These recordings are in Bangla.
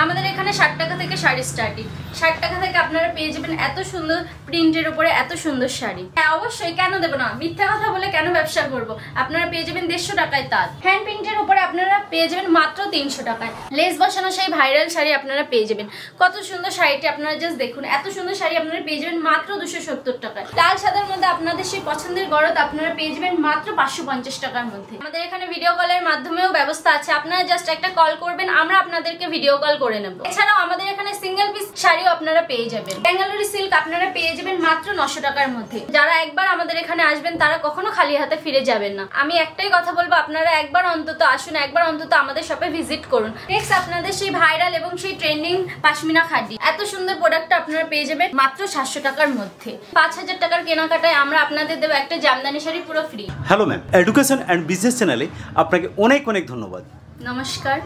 আমাদের এখানে 60 টাকা থেকে শাড়ি স্টার্টিং। 60 টাকা থেকে আপনারা পেয়ে যাবেন এত সুন্দর প্রিন্টের উপরে এত সুন্দর শাড়ি। হ্যাঁ অবশ্যই, কেন দেব না, মিথ্যা কথা বলে কেন ব্যবসা করব। আপনারা পেয়ে যাবেন 150 টাকায় তাঁত। হ্যান্ড প্রিন্টের উপরে আপনারা পেয়ে যাবেন মাত্র 300 টাকায়। লেস বসানো সেই ভাইরাল শাড়ি আপনারা পেয়ে যাবেন। কত সুন্দর শাড়িটি আপনারা জাস্ট দেখুন, এত সুন্দর শাড়ি আপনারা পেয়ে যাবেন মাত্র 270 টাকায়। লাল সাদার মধ্যে আপনাদের সেই পছন্দের গরদ আপনারা পেয়ে যাবেন মাত্র 550 টাকার মধ্যে। আমাদের এখানে ভিডিও কলের মাধ্যমেও ব্যবস্থা আছে, আপনারা জাস্ট একটা কল করবেন, আমরা আপনাদেরকে ভিডিও কল করে নেব। এছাড়াও আমাদের এখানে সিঙ্গেল পিস শাড়িও আপনারা পেয়ে যাবেন। বেঙ্গালুরু সিল্ক আপনারা পেয়ে যাবেন মাত্র 900 টাকার মধ্যে। যারা একবার আমাদের এখানে আসবেন তারা কখনো খালি হাতে ফিরে যাবেন না। আমি একটাই কথা বলবো, আপনারা একবার অন্তত আসুন, একবার অন্তত আমাদের শপে ভিজিট করুন। নেক্সট আপনাদের সেই ভাইরাল এবং সেই ট্রেন্ডিং পাশমিনা খাদি, এত সুন্দর প্রোডাক্ট আপনারা পেয়ে যাবেন মাত্র 700 টাকার মধ্যে। 5000 টাকার কেনাকাটায় আমরা আপনাদের দেব একটা জামদানি শাড়ি পুরো free. Hello ma'am, education and business চ্যানেলে আপনাকে অনেক অনেক ধন্যবাদ। নমস্কার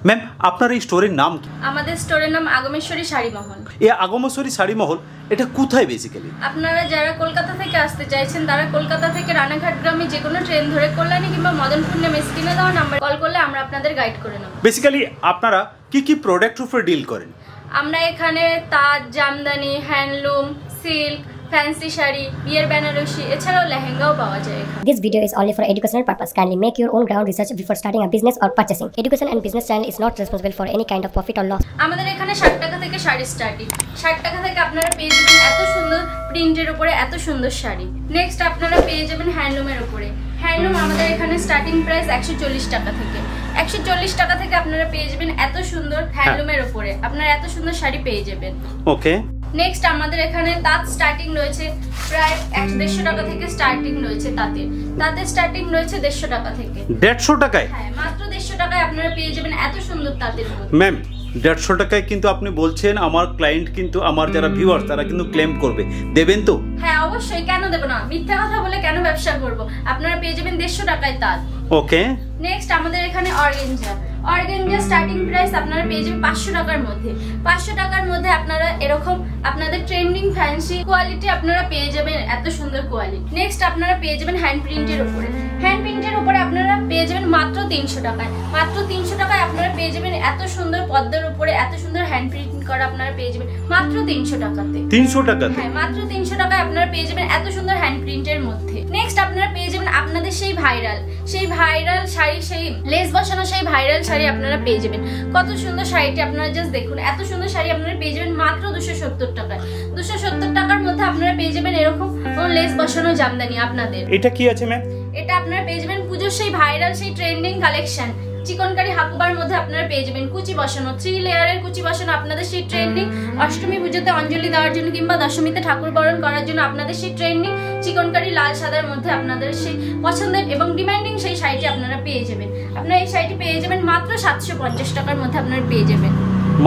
ম্যাম, আপনার এই স্টোরের নাম কি? আমাদের স্টোরের নাম আগমেশ্বরী শাড়ি মহল। এই আগমেশ্বরী শাড়ি মহল এটা কোথায় বেসিক্যালি? আপনারা যারা কলকাতা থেকে আসতে চাইছেন তারা কলকাতা থেকে রানাঘাট গ্রামে যে কোনো ট্রেন ধরে কল্যাণী কিংবা মদনপুর নেমে স্ক্রিনে দেওয়া নাম্বার কল করলে আমরা আপনাদের গাইড করে নেব। বেসিক্যালি আপনারা কি কি প্রোডাক্টের উপরে ডিল করেন? আমরা এখানে তাঁত, Jamdani, handloom, silk, fancy sari, বিয়ের বেনারসি এছাড়াও লেহেঙ্গাও পাওয়া যায়। This video is only for educational purpose. Kindly make your own ground research before starting a business or purchasing. Education and business channel is not responsible for any kind of profit or loss. আমাদের এখানে 60 টাকা থেকে শাড়ি স্টার্টিং। 60 টাকা থেকে আপনারা পেয়ে যাবেন এত সুন্দর প্রিন্টের উপরে এত সুন্দর শাড়ি। নেক্সট আপনারা পেয়ে যাবেন হ্যান্ডলুমের উপরে। হ্যান্ডলুম আমাদের এখানে স্টার্টিং প্রাইস 140 টাকা থেকে। 140 টাকা থেকে আপনারা পেয়ে যাবেন এত সুন্দর হ্যান্ডলুমের উপরে আপনারা এত সুন্দর শাড়ি পেয়ে যাবেন। ওকে। নেক্সট আমাদের এখানে তাঁত স্টার্টিং রয়েছে প্রায় 150 টাকা থেকে স্টার্টিং রয়েছে তাঁতের স্টার্টিং রয়েছে 150 টাকা থেকে। 150 টাকায়? হ্যাঁ, মাত্র 150 টাকায় আপনারা পেয়ে যাবেন এত সুন্দর তাঁতের উপর। ম্যাম, 150 টাকায় কিন্তু আপনি বলছেন, আমার ক্লায়েন্ট কিন্তু আমার যারা ভিউয়ার্স তারা কিন্তু ক্লেম করবে, দেবেন তো? হ্যাঁ অবশ্যই, কেন দেব না, মিথ্যা কথা বলে কেন ব্যবসা করব। আপনারা পেয়ে যাবেন 150 টাকায় তাঁত। ওকে। নেক্সট আমাদের এখানে অর্গানজা স্টার্টিং প্রাইস আপনারা পেয়ে যাবেন 500 টাকার মধ্যে। 500 টাকার মধ্যে আপনারা এরকম আপনাদের ট্রেন্ডিং ফ্যান্সি কোয়ালিটি আপনারা পেয়ে যাবেন, এত সুন্দর কোয়ালিটি। নেক্সট আপনারা পেয়ে যাবেন হ্যান্ড প্রিন্টের উপরে। হ্যান্ড প্রিন্টের উপরে আপনারা পেয়ে যাবেন মাত্র 300 টাকায়। মাত্র 300 টাকায় আপনারা পেয়ে যাবেন এত সুন্দর পদ্মের উপরে এত সুন্দর হ্যান্ড প্রিন্ট করা আপনারা পেয়ে যাবেন মাত্র 300 টাকাতে। 300 টাকাতে? হ্যাঁ, মাত্র 300 টাকায় আপনারা পেয়ে যাবেন এত সুন্দর হ্যান্ড প্রিন্টের মধ্যে। নেক্সট আপনারা পেয়ে যাবেন আপনাদের সেই ভাইরাল শাড়ি, সেই লেস বসানো সেই ভাইরাল শাড়ি আপনারা পেয়ে যাবেন। কত সুন্দর শাড়িটি আপনারা জাস্ট দেখুন, এত সুন্দর শাড়ি আপনারা পেয়ে যাবেন মাত্র 270 টাকায়। 270 টাকার মধ্যে আপনারা পেয়ে যাবেন এরকম লেস বসানো জামদানি আপনাদের। এটা কি আছে ম্যাম? এটা আপনারা পেয়ে যাবেন পুজোর সেই ভাইরাল সেই ট্রেন্ডিং কালেকশন চিকনকারি হাকুবার মধ্যে আপনারা পেয়ে যাবেন কুচি বসানো 3 লেয়ারের কুচি বসানো আপনাদের সেই ট্রেন্ডিং অষ্টমী পুজোতে অঞ্জলি দেওয়ার জন্য কিংবা দশমীতে ঠাকুর বরণ করার জন্য আপনাদের সেই ট্রেন্ডিং চিকনকারি লাল সাদার মধ্যে আপনাদের সেই পছন্দের এবং ডিমান্ডিং সেই শাড়িটি আপনারা পেয়ে যাবেন। আপনারা এই শাড়িটি পেয়ে যাবেন মাত্র 750 টাকার মধ্যে আপনারা পেয়ে যাবেন।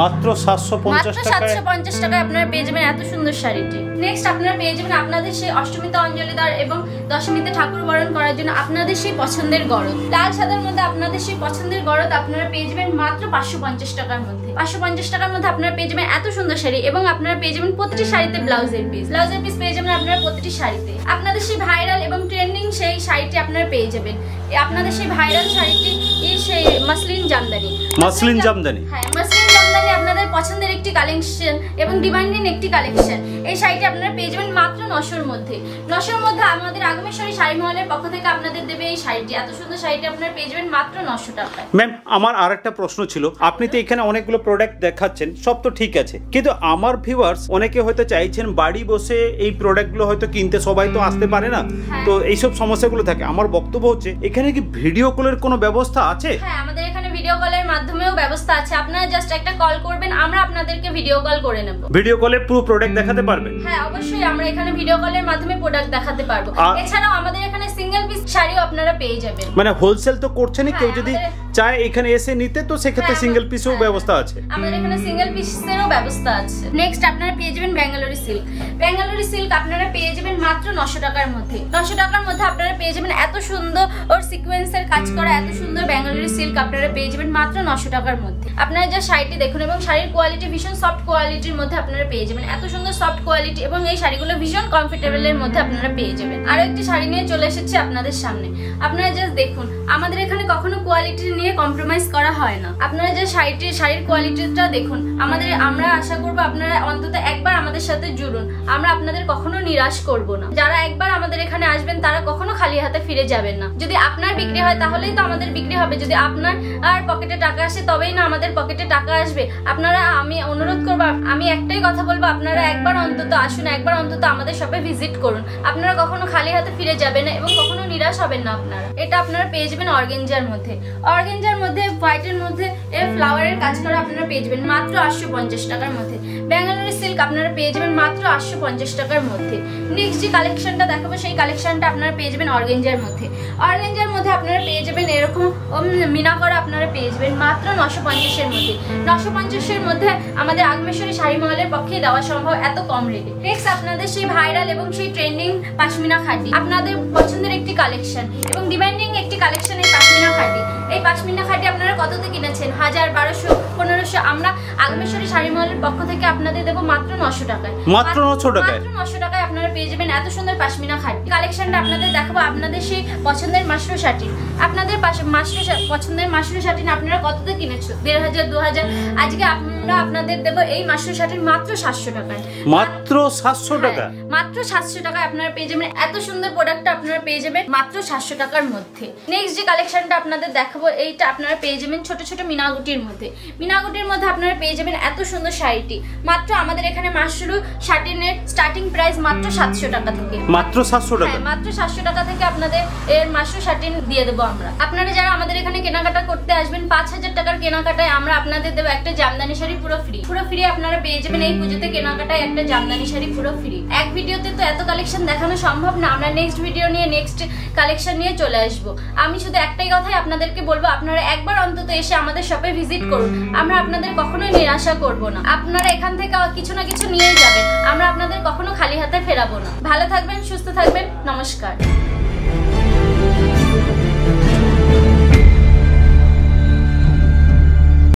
মাত্র 750 টাকায় আপনারা পেয়ে যাবেন এত সুন্দর শাড়িটি। নেক্সট আপনারা পেয়ে যাবেন আপনাদের সেই অষ্টমীতে অঞ্জলি দেওয়ার এবং দশমীতে ঠাকুর বরণ করার জন্য আপনাদের সেই পছন্দের গরদ লাল সাদার মধ্যে আপনাদের সেই পছন্দের গরদ আপনারা পেয়ে যাবেন মাত্র 550 টাকার মধ্যে। 550 টাকার মধ্যে আপনারা পেয়ে যাবেন এত সুন্দর শাড়ি এবং আপনারা পেয়ে যাবেন প্রতিটি শাড়িতে ব্লাউজের পিস পেয়ে যাবেন আপনারা প্রতিটি শাড়িতে। আপনাদের সেই ভাইরাল এবং ট্রেন্ডিং সেই শাড়িটি আপনারা পেয়ে যাবেন। আপনাদের সেই ভাইরাল শাড়িটি সেই মসলিন জামদানি। হ্যাঁ, মসলিন জামদানি আপনাদের পছন্দের একটি কালেকশন এবং ডিমান্ডিং একটি কালেকশন। এই শাড়িটি আপনারা পেয়ে যাবেন মাত্র 900 এর মধ্যে। 900 এর মধ্যে আমাদের আগমেশ্বরী শাড়ি মহলের পক্ষ থেকে আপনাদের দেবে এই শাড়িটি। এত সুন্দর শাড়িটি আপনারা পেয়ে যাবেন মাত্র 900 টাকায়। ম্যাম, আমার আরেকটা প্রশ্ন ছিল, আপনি তো এখানে অনেকগুলো প্রোডাক্ট দেখাচ্ছেন, সব তো ঠিক আছে, কিন্তু আমার ভিউয়ার্স অনেকে হয়তো চাইছেন বাড়ি বসে এই প্রোডাক্টগুলো হয়তো কিনতে, সবাই তো আসতে পারে না, তো এইসব সমস্যাগুলো থাকে। আমার বক্তব্য হচ্ছে এখানে কি ভিডিও কলের কোনো ব্যবস্থা আছে? হ্যাঁ, আমাদের এখানে ভিডিও কলের মাধ্যমেও ব্যবস্থা আছে। আপনারা জাস্ট একটা কল করবেন, আমরা আপনাদেরকে ভিডিও কল করে নেব। ভিডিও কলে পুরো প্রোডাক্ট দেখাতে পারবেন? হ্যাঁ অবশ্যই, আমরা এখানে ভিডিও কলের মাধ্যমে প্রোডাক্ট দেখাতে পারবো। এছাড়াও আমাদের এখানে সিঙ্গেল পিস শাড়িও আপনারা পেয়ে যাবেন। মানে হোলসেল তো করছেন, কেউ যদি চায় এখানে এসে নিতে তো সেক্ষেত্রে সিঙ্গেল পিসেও ব্যবস্থা আছে? আমাদের এখানে সিঙ্গেল পিসেরও ব্যবস্থা আছে। নেক্সট আপনারা পেয়ে যাবেন বেঙ্গালুরু সিল্ক আপনারা পেয়ে যাবেন মাত্র 900 টাকার মধ্যে। 900 টাকার মধ্যে আপনারা পেয়ে যাবেন এত সুন্দর ওর সিকোয়েন্সের কাজ করা এত সুন্দর বেঙ্গালুরু সিল্ক আপনারা পেয়ে যাবেন মাত্র 900 টাকার মধ্যে। আপনারা যা শাড়িটি দেখুন এবং শাড়ির কোয়ালিটি ভীষণ সফট কোয়ালিটির মধ্যে আপনারা পেয়ে যাবেন। এত সুন্দর সফট কোয়ালিটি এবং এই শাড়িগুলো ভীষণ কমফোর্টেবলের মধ্যে আপনারা পেয়ে যাবেন। আরো একটি শাড়ি নিয়ে চলে এসেছি আপনাদের সামনে। আপনারা জাস্ট দেখুন, আমাদের এখানে কখনো কোয়ালিটি নিয়ে কম্প্রোমাইজ করা হয় না। আপনারা যে শাড়ির কোয়ালিটিটা দেখুন, আমরা আশা করব আপনারা অন্তত একবার আমাদের সাথে জুড়ুন। আমরা আপনাদের কখনো নিরাশ করব না। যারা একবার আমাদের এখানে আসবেন তারা কখনো খালি হাতে ফিরে যাবেন না। যদি আপনার বিক্রি হয় তাহলেই তো আমাদের বিক্রি হবে। যদি আপনার আর পকেটে টাকা আসে তবেই না আমাদের পকেটে টাকা আসবে। আপনারা, আমি অনুরোধ করব, আমি একটাই কথা বলবো, আপনারা একবার অন্তত আসুন, একবার অন্তত আমাদের শপে ভিজিট করুন। আপনারা কখনো খালি হাতে ফিরে যাবেন না এবং কখনো নিরাশ হবেন না। এটা আপনারা পেয়ে যাবেন অর্গানজার মধ্যে। অর্গানজার মধ্যে হোয়াইটের মধ্যে ফ্লাওয়ারের কাজ করা আপনারা পেয়ে যাবেন মাত্র 850 টাকার মধ্যে। ব্যাঙ্গালোরি সিল্ক আপনারা পেয়ে যাবেন মাত্র 850 টাকার মধ্যে। নেক্সট যে কালেকশনটা দেখাবো সেই কালেকশনটা আপনারা পেয়ে যাবেন অর্গানজার মধ্যে। অর্গানজার মধ্যে আপনারা পেয়ে যাবেন এরকম মিনা করা আপনারা পেয়ে যাবেন মাত্র 950-এর মধ্যে। 950-এর মধ্যে আমাদের আগমেশ্বরী শাড়ি মহলের পক্ষে দেওয়া সম্ভব এত কম রেটে। নেক্সট আপনাদের সেই ভাইরাল এবং সেই ট্রেন্ডিং পাশমিনা খাটি, আপনাদের পছন্দের একটি কালেকশন এবং ডিমান্ডিং একটি কালেকশন এই পাশমিনা খাটি। এই পাশমিনা খাটি আপনারা কততে কিনেছেন? 1000, 1200, 1500। আমরা আগমেশ্বরী শাড়ি মহলের পক্ষ থেকে আপনাদের দেবো মাত্র 900 টাকায়। মাত্র 900 টাকায়? মাত্র 900 টাকায় আপনারা পেয়ে যাবেন এত সুন্দর পাশমিনা খাটি। কালেকশনটা আপনাদের দেখাবো আপনাদের সেই পছন্দের মাশরু শাটি। আপনাদের পছন্দের মাশরু শাটি আপনারা কততে কিনেছো? 1500, 2000। আজকে আমরা আপনাদের দেবো এই মাশরু শাটির মাত্র 700 টাকায়। মাত্র 700 টাকা? মাত্র 700 টাকায় আপনারা পেয়ে যাবেন এত সুন্দর প্রোডাক্টটা আপনারা পেয়ে যাবেন মাত্র 700 টাকার মধ্যে। নেক্সট যে কালেকশনটা আপনাদের দেখাবো এইটা আপনারা পেয়ে যাবেন ছোট ছোট মিনাগুটির মধ্যে। মিনাগুটির মধ্যে আপনারা পেয়ে যাবেন এত সুন্দর শাড়িটি মাত্র আমাদের এখানে মাশরু শাটিনের স্টার্টিং প্রাইস মাত্র 700 টাকা থেকে। মাত্র 700 টাকা? মাত্র 700 টাকা থেকে আপনাদের এর মাশরু শাটিন দিয়ে দেবো আমরা। আপনারা যারা আমাদের এখানে কেনাকাটা করতে আসবেন 5000 টাকার কেনাকাটায় আমরা আপনাদের দেবো একটা জামদানি শাড়ি পুরো ফ্রি আপনারা পেয়ে যাবেন। এই পুজোতে কেনাকাটায় একটা জামদানি শাড়ি পুরো ফ্রি। এক ভিডিওতে তো এত কালেকশন দেখানো সম্ভব না। আমরা নেক্সট ভিডিও নিয়ে নেক্সট কালেকশন নিয়ে চলে আসবো। আমি শুধু একটাই কথাই আপনাদেরকে বলবো, আপনারা একবার অন্তত এসে আমাদের শপে ভিজিট করুন। আমরা আপনাদের কখনোই নিরাশা করব না। আপনারা এখান থেকে কিছু না কিছু নিয়েই যাবেন। আমরা আপনাদের কখনো খালি হাতে ফেরাবো না। ভালো থাকবেন, সুস্থ থাকবেন। নমস্কার।